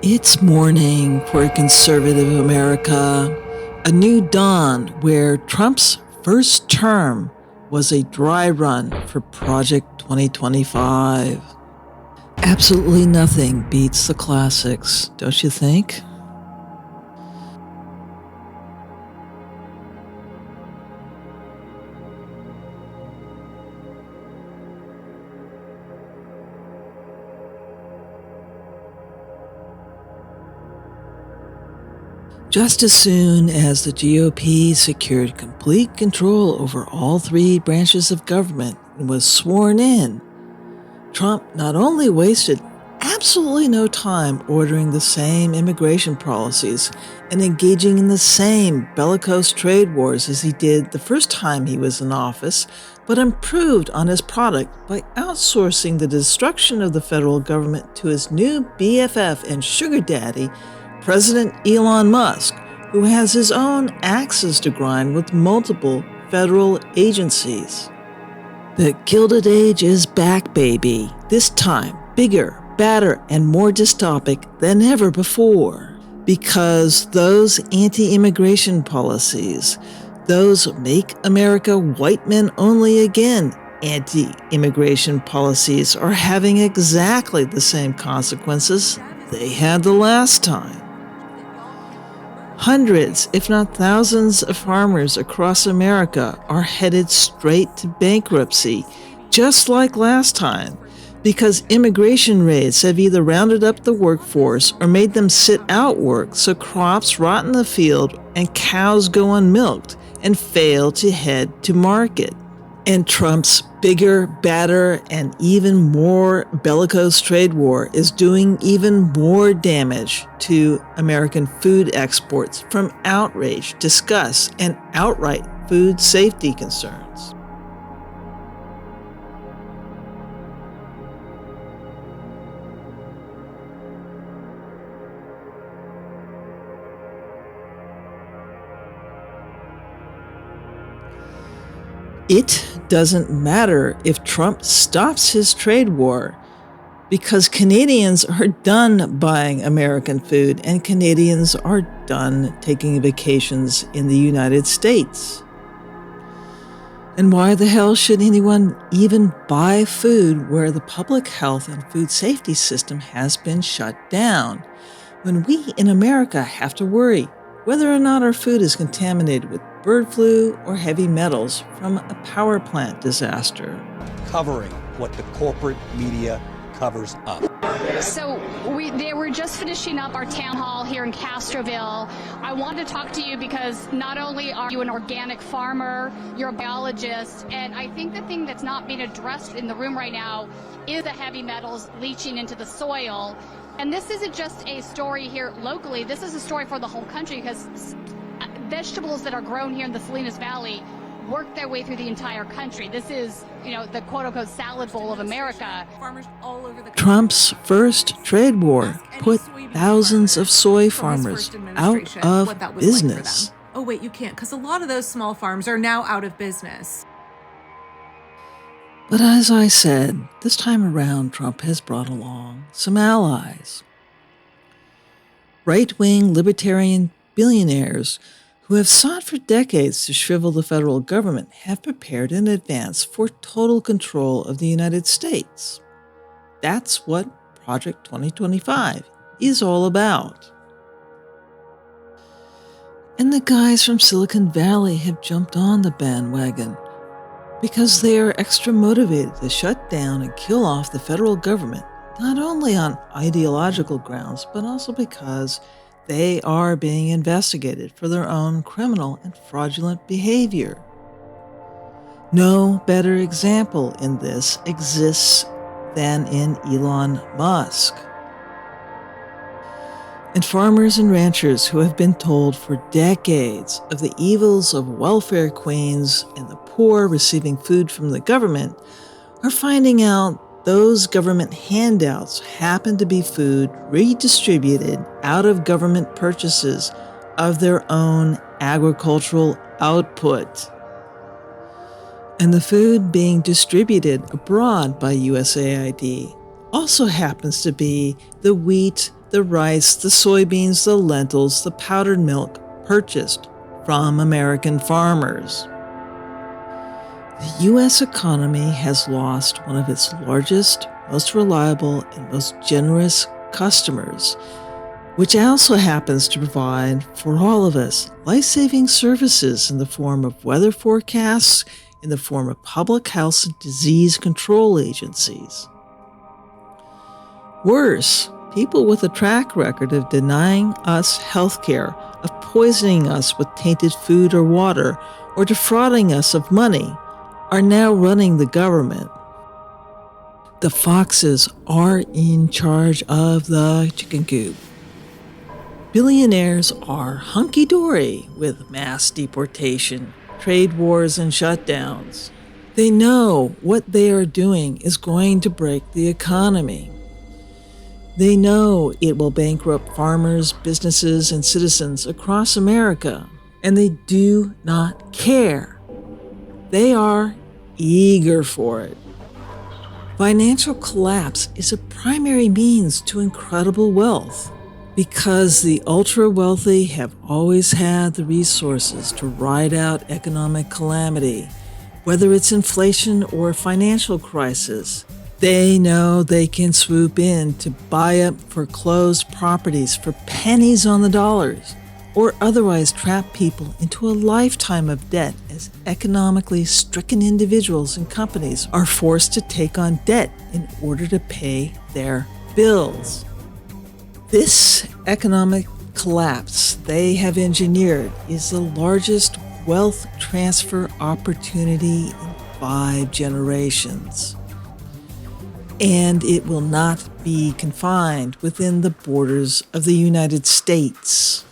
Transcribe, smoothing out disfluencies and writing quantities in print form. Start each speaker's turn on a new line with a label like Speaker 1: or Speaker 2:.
Speaker 1: It's morning for conservative America, a new dawn where Trump's first term was a dry run for Project 2025. Absolutely nothing beats the classics, don't you think? Just as soon as the GOP secured complete control over all three branches of government and was sworn in, Trump not only wasted absolutely no time ordering the same immigration policies and engaging in the same bellicose trade wars as he did the first time he was in office, but improved on his product by outsourcing the destruction of the federal government to his new BFF and sugar daddy, President Elon Musk, who has his own axes to grind with multiple federal agencies. The Gilded Age is back, baby. This time, bigger, badder, and more dystopic than ever before. Because those anti-immigration policies, those Make America White Men Only Again anti-immigration policies are having exactly the same consequences they had the last time. Hundreds, if not thousands, of farmers across America are headed straight to bankruptcy, just like last time, because immigration raids have either rounded up the workforce or made them sit out work so crops rot in the field and cows go unmilked and fail to head to market. And Trump's bigger, badder, and even more bellicose trade war is doing even more damage to American food exports from outrage, disgust, and outright food safety concerns. It doesn't matter if Trump stops his trade war, because Canadians are done buying American food and Canadians are done taking vacations in the United States. And why the hell should anyone even buy food where the public health and food safety system has been shut down, when we in America have to worry whether or not our food is contaminated with bird flu or heavy metals from a power plant disaster?
Speaker 2: Covering what the corporate media covers up.
Speaker 3: So they were just finishing up our town hall here in Castroville. I wanted to talk to you because not only are you an organic farmer, you're a biologist, and I think the thing that's not being addressed in the room right now is the heavy metals leaching into the soil. And this isn't just a story here locally, this is a story for the whole country, because vegetables that are grown here in the Salinas Valley work their way through the entire country. This is, the quote-unquote salad bowl of America.
Speaker 1: Trump's first trade war put thousands of soy farmers out of business.
Speaker 4: Oh, wait, you can't, because a lot of those small farms are now out of business.
Speaker 1: But as I said, this time around, Trump has brought along some allies. Right-wing libertarian billionaires who have sought for decades to shrivel the federal government have prepared in advance for total control of the United States. That's what Project 2025 is all about. And the guys from Silicon Valley have jumped on the bandwagon because they are extra motivated to shut down and kill off the federal government, not only on ideological grounds, but also because they are being investigated for their own criminal and fraudulent behavior. No better example in this exists than in Elon Musk. And farmers and ranchers who have been told for decades of the evils of welfare queens and the poor receiving food from the government are finding out those government handouts happen to be food redistributed out of government purchases of their own agricultural output. And the food being distributed abroad by USAID also happens to be the wheat, the rice, the soybeans, the lentils, the powdered milk purchased from American farmers. The U.S. economy has lost one of its largest, most reliable, and most generous customers, which also happens to provide for all of us life-saving services in the form of weather forecasts, in the form of public health and disease control agencies. Worse, people with a track record of denying us health care, of poisoning us with tainted food or water, or defrauding us of money, are now running the government. The foxes are in charge of the chicken coop. Billionaires are hunky-dory with mass deportation, trade wars, and shutdowns. They know what they are doing is going to break the economy. They know it will bankrupt farmers, businesses, and citizens across America, and they do not care. They are eager for it. Financial collapse is a primary means to incredible wealth because the ultra-wealthy have always had the resources to ride out economic calamity, whether it's inflation or a financial crisis. They know they can swoop in to buy up foreclosed properties for pennies on the dollars, or otherwise trap people into a lifetime of debt as economically stricken individuals and companies are forced to take on debt in order to pay their bills. This economic collapse they have engineered is the largest wealth transfer opportunity in 5 generations. And it will not be confined within the borders of the United States.